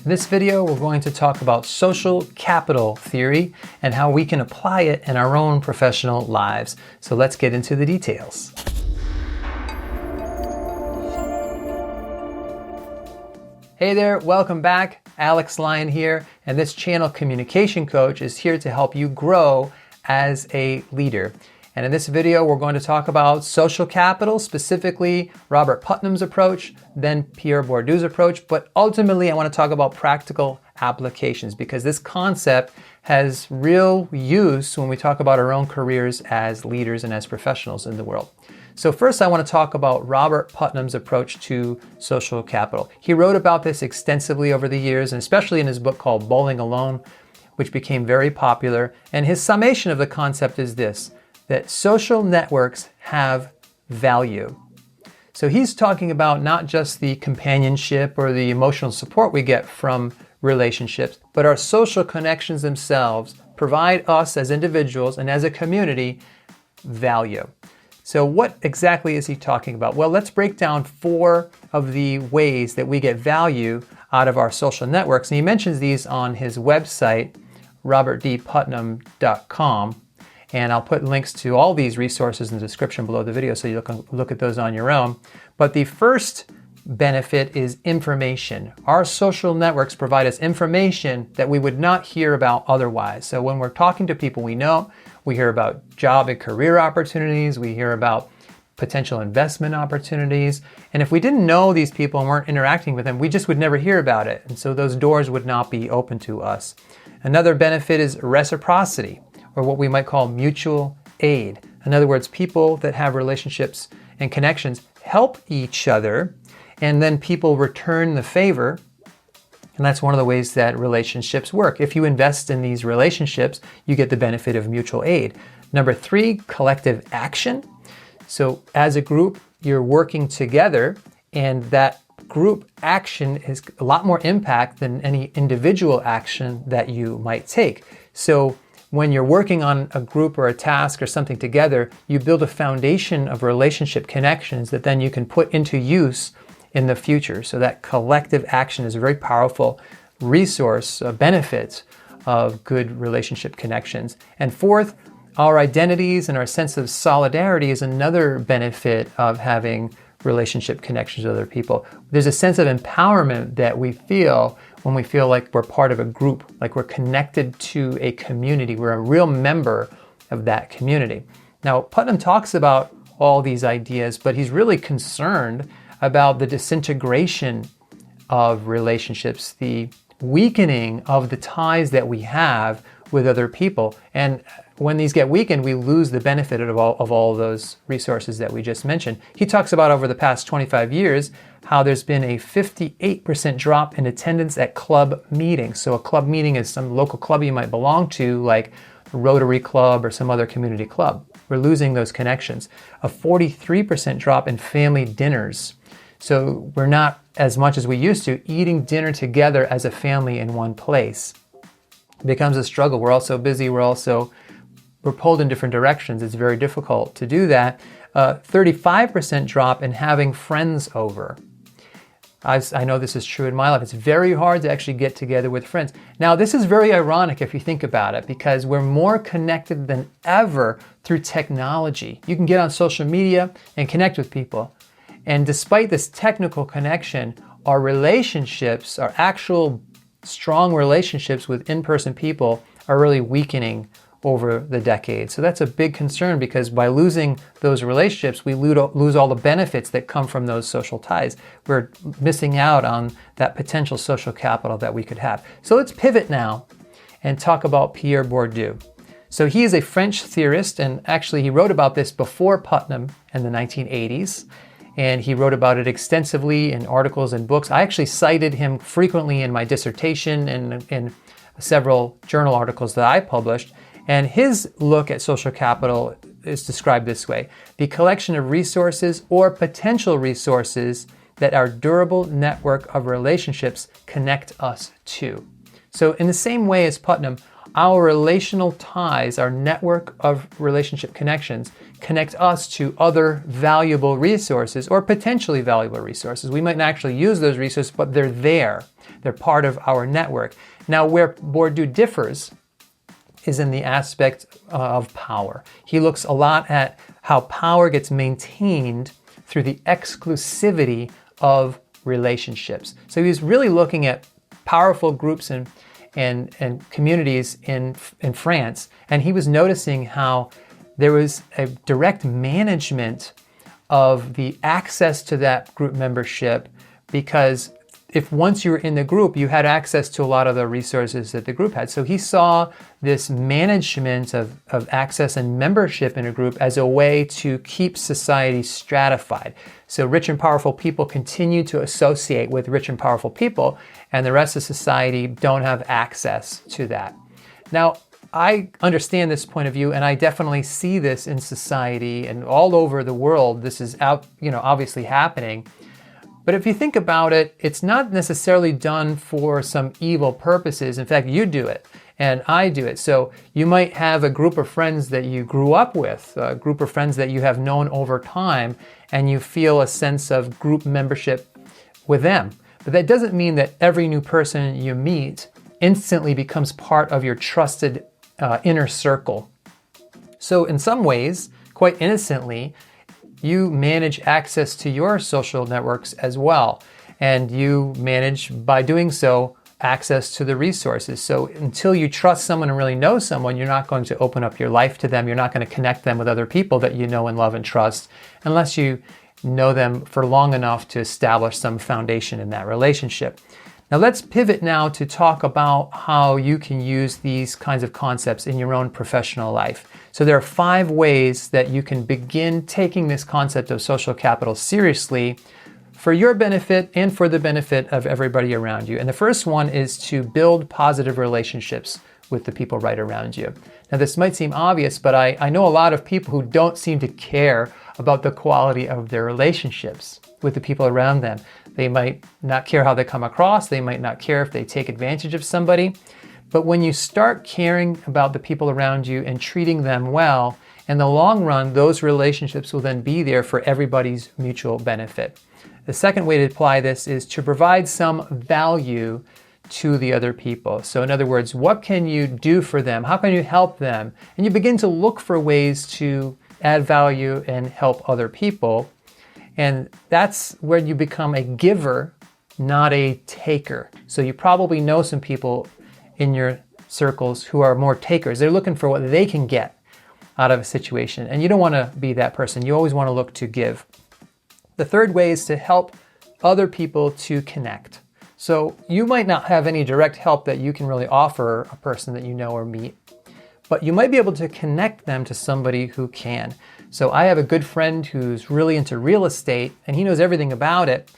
In this video, we're going to talk about social capital theory and how we can apply it in our own professional lives. So let's get into the details. Hey there, welcome back. Lyon here, and this channel Communication Coach is here to help you grow as a leader. And in this video, we're going to talk about social capital, specifically Robert Putnam's approach, then Pierre Bourdieu's approach, but ultimately I want to talk about practical applications because this concept has real use when we talk about our own careers as leaders and as professionals in the world. So first I want to talk about Robert Putnam's approach to social capital. He wrote about this extensively over the years, and especially in his book called Bowling Alone, which became very popular. And his summation of the concept is this, that social networks have value. So he's talking about not just the companionship or the emotional support we get from relationships, but our social connections themselves provide us as individuals and as a community value. So what exactly is he talking about? Well, let's break down 4 of the ways that we get value out of our social networks. And he mentions these on his website, robertdputnam.com. And I'll put links to all these resources in the description below the video so you can look at those on your own. But the first benefit is information. Our social networks provide us information that we would not hear about otherwise. So when we're talking to people we know, we hear about job and career opportunities, we hear about potential investment opportunities. And if we didn't know these people and weren't interacting with them, we just would never hear about it. And so those doors would not be open to us. Another benefit is reciprocity, or what we might call mutual aid. In other words, people that have relationships and connections help each other, and then people return the favor. And that's one of the ways that relationships work. If you invest in these relationships, you get the benefit of mutual aid. Number 3, collective action. So as a group, you're working together, and that group action has a lot more impact than any individual action that you might take. So when you're working on a group or a task or something together, you build a foundation of relationship connections that then you can put into use in the future. So that collective action is a very powerful resource, a benefit of good relationship connections. And fourth, our identities and our sense of solidarity is another benefit of having relationship connections with other people. There's a sense of empowerment that we feel when we feel like we're part of a group, like we're connected to a community. We're a real member of that community. Now, Putnam talks about all these ideas, but he's really concerned about the disintegration of relationships, the weakening of the ties that we have with other people. And when these get weakened, we lose the benefit of all those resources that we just mentioned. He talks about over the past 25 years how there's been a 58% drop in attendance at club meetings. So a club meeting is some local club you might belong to, like a Rotary Club or some other community club. We're losing those connections. A 43% drop in family dinners. So we're not, as much as we used to, eating dinner together as a family in one place. It becomes a struggle. We're all so busy. We're pulled in different directions. It's very difficult to do that. 35% drop in having friends over. I know this is true in my life. It's very hard to actually get together with friends. Now, this is very ironic if you think about it, because we're more connected than ever through technology. You can get on social media and connect with people. And despite this technical connection, our relationships, our actual strong relationships with in-person people are really weakening over the decades. So that's a big concern, because by losing those relationships, we lose all the benefits that come from those social ties. We're missing out on that potential social capital that we could have. So let's pivot now and talk about Pierre Bourdieu. So he is a French theorist, and actually he wrote about this before Putnam in the 1980s. And he wrote about it extensively in articles and books. I actually cited him frequently in my dissertation and in several journal articles that I published. And his look at social capital is described this way: the collection of resources or potential resources that our durable network of relationships connect us to. So in the same way as Putnam, Our relational ties, our network of relationship connections, connect us to other valuable resources or potentially valuable resources. We might not actually use those resources, but they're there. They're part of our network. Now, where Bourdieu differs is in the aspect of power. He looks a lot at how power gets maintained through the exclusivity of relationships. So he's really looking at powerful groups and communities in France, and he was noticing how there was a direct management of the access to that group membership, because if once you were in the group, you had access to a lot of the resources that the group had. So he saw this management of access and membership in a group as a way to keep society stratified. So rich and powerful people continue to associate with rich and powerful people, and the rest of society don't have access to that. Now, I understand this point of view, and I definitely see this in society and all over the world. This is obviously happening. But if you think about it, it's not necessarily done for some evil purposes. In fact, you do it and I do it. So you might have a group of friends that you grew up with, a group of friends that you have known over time, and you feel a sense of group membership with them. But that doesn't mean that every new person you meet instantly becomes part of your trusted inner circle. So in some ways, quite innocently, you manage access to your social networks as well. And you manage, by doing so, access to the resources. So until you trust someone and really know someone, you're not going to open up your life to them. You're not going to connect them with other people that you know and love and trust, unless you know them for long enough to establish some foundation in that relationship. Now let's pivot now to talk about how you can use these kinds of concepts in your own professional life. So there are 5 ways that you can begin taking this concept of social capital seriously for your benefit and for the benefit of everybody around you. And the first one is to build positive relationships with the people right around you. Now this might seem obvious, but I know a lot of people who don't seem to care about the quality of their relationships with the people around them. They might not care how they come across. They might not care if they take advantage of somebody. But when you start caring about the people around you and treating them well, in the long run, those relationships will then be there for everybody's mutual benefit. The second way to apply this is to provide some value to the other people. So in other words, what can you do for them? How can you help them? And you begin to look for ways to add value and help other people. And that's where you become a giver, not a taker. So you probably know some people in your circles who are more takers. They're looking for what they can get out of a situation. And you don't want to be that person. You always want to look to give. The third way is to help other people to connect. So you might not have any direct help that you can really offer a person that you know or meet, but you might be able to connect them to somebody who can. So I have a good friend who's really into real estate and he knows everything about it,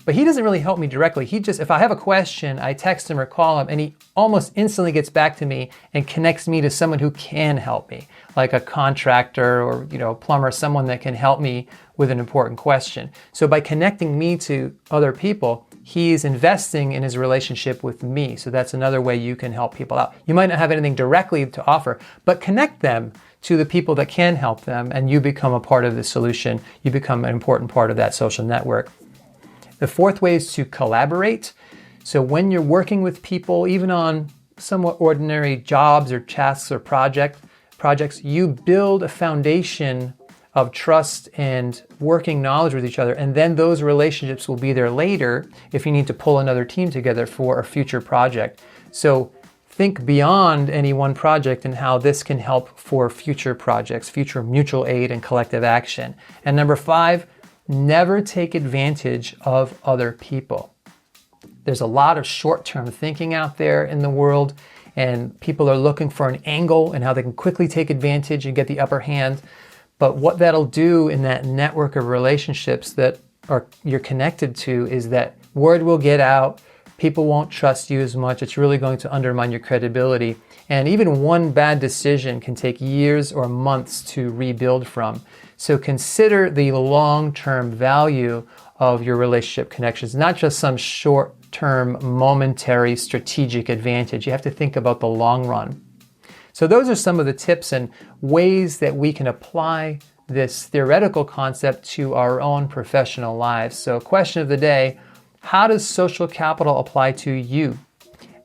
but he doesn't really help me directly. If I have a question, I text him or call him and he almost instantly gets back to me and connects me to someone who can help me, like a contractor or a plumber, someone that can help me with an important question. So by connecting me to other people, he's investing in his relationship with me. So that's another way you can help people out. You might not have anything directly to offer, but connect them to the people that can help them, and you become a part of the solution. You become an important part of that social network. The fourth way is to collaborate. So when you're working with people, even on somewhat ordinary jobs or tasks or projects, you build a foundation of trust and working knowledge with each other. And then those relationships will be there later if you need to pull another team together for a future project. So think beyond any one project and how this can help for future projects, future mutual aid and collective action. And number 5, never take advantage of other people. There's a lot of short-term thinking out there in the world, and people are looking for an angle and how they can quickly take advantage and get the upper hand. But what that'll do in that network of relationships that you're connected to is that word will get out, people won't trust you as much, it's really going to undermine your credibility. And even one bad decision can take years or months to rebuild from. So consider the long-term value of your relationship connections, not just some short-term, momentary strategic advantage. You have to think about the long run. So those are some of the tips and ways that we can apply this theoretical concept to our own professional lives. So question of the day, how does social capital apply to you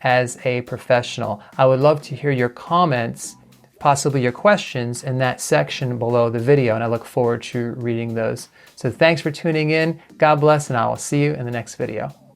as a professional? I would love to hear your comments, possibly your questions, in that section below the video, and I look forward to reading those. So thanks for tuning in. God bless, and I will see you in the next video.